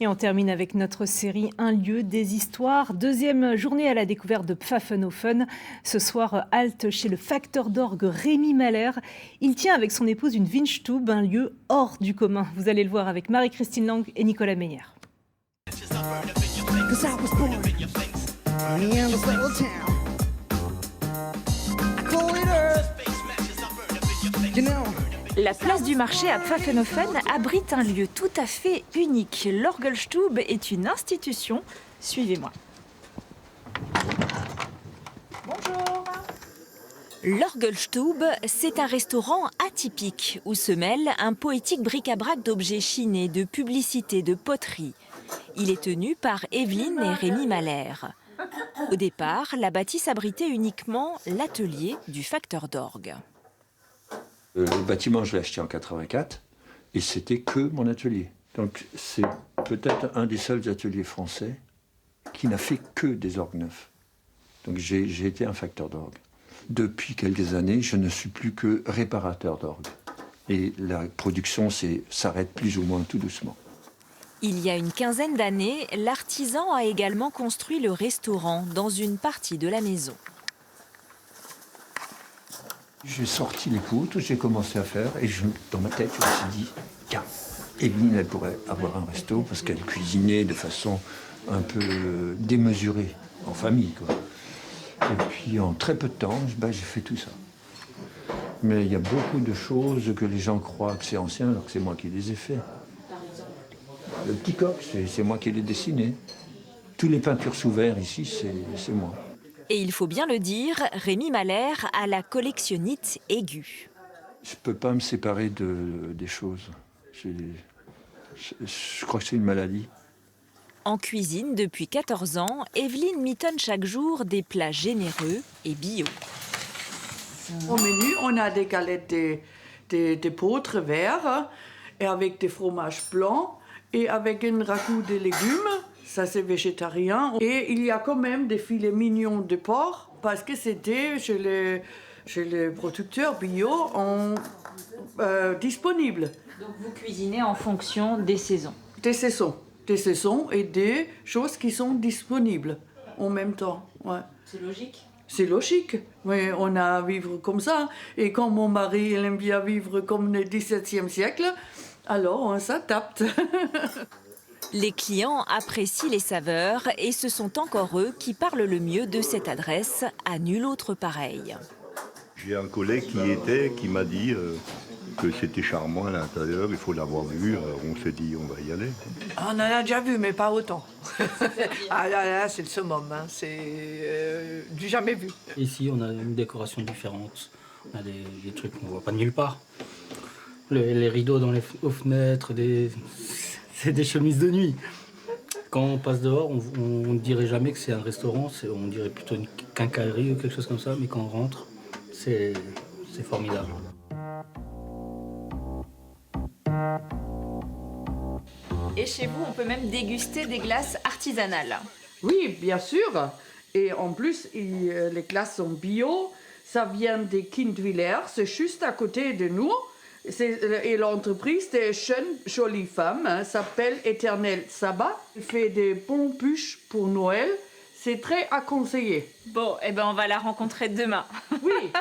Et on termine avec notre série Un lieu, des histoires. Deuxième journée à la découverte de Pfaffenhofen. Ce soir, halte chez le facteur d'orgue Rémi Mahler. Il tient avec son épouse une Windstube, un lieu hors du commun. Vous allez le voir avec Marie-Christine Lang et Nicolas Meyer. La place du marché à Pfaffenhofen abrite un lieu tout à fait unique. L'Orgelstube est une institution. Suivez-moi. Bonjour. L'Orgelstube, c'est un restaurant atypique où se mêle un poétique bric-à-brac d'objets chinés, de publicités, de poteries. Il est tenu par Evelyne et Rémi Mahler. Au départ, la bâtisse abritait uniquement l'atelier du facteur d'orgue. Le bâtiment, je l'ai acheté en 84 et c'était que mon atelier. Donc c'est peut-être un des seuls ateliers français qui n'a fait que des orgues neufs. Donc j'ai été un facteur d'orgue. Depuis quelques années, je ne suis plus que réparateur d'orgue. Et la production s'arrête plus ou moins tout doucement. Il y a une quinzaine d'années, l'artisan a également construit le restaurant dans une partie de la maison. J'ai sorti les poutres, j'ai commencé à faire et dans ma tête, je me suis dit, tiens, Evelyne, elle pourrait avoir un resto parce qu'elle cuisinait de façon un peu démesurée, en famille, quoi. Et puis en très peu de temps, j'ai fait tout ça. Mais il y a beaucoup de choses que les gens croient que c'est ancien alors que c'est moi qui les ai faits. Le petit coq, c'est moi qui l'ai dessiné. Toutes les peintures sous verre ici, c'est moi. Et il faut bien le dire, Rémi Mahler a la collectionnite aiguë. Je ne peux pas me séparer des choses. Je crois que c'est une maladie. En cuisine depuis 14 ans, Evelyne mitonne chaque jour des plats généreux et bio. Au menu, on a des galettes de poutres verts et avec des fromages blancs et avec un ragoût de légumes. Ça, c'est végétarien. Et il y a quand même des filets mignons de porc parce que c'était chez les producteurs bio disponible. Donc vous cuisinez en fonction des saisons. Des saisons et des choses qui sont disponibles en même temps. Ouais. C'est logique. C'est logique. Oui, on a à vivre comme ça. Et quand mon mari il aime bien vivre comme le XVIIe siècle, alors on s'adapte. Les clients apprécient les saveurs et ce sont encore eux qui parlent le mieux de cette adresse, à nul autre pareil. J'ai un collègue qui m'a dit que c'était charmant à l'intérieur, il faut l'avoir vu. On s'est dit, on va y aller. On en a déjà vu, mais pas autant. Ah là, c'est le summum, hein. C'est du jamais vu. Ici, on a une décoration différente. On a des trucs qu'on ne voit pas nulle part. Les rideaux aux fenêtres, c'est des chemises de nuit. Quand on passe dehors, on ne dirait jamais que c'est un restaurant, on dirait plutôt une quincaillerie ou quelque chose comme ça, mais quand on rentre, c'est formidable. Et chez vous, on peut même déguster des glaces artisanales. Oui, bien sûr. Et en plus, les glaces sont bio. Ça vient de Kindwiller, c'est juste à côté de nous. Et l'entreprise des jeunes jolies femmes s'appelle Éternel Sabbat. Elle fait des bons bûches pour Noël. C'est très à conseiller. Bon, eh ben on va la rencontrer demain. Oui.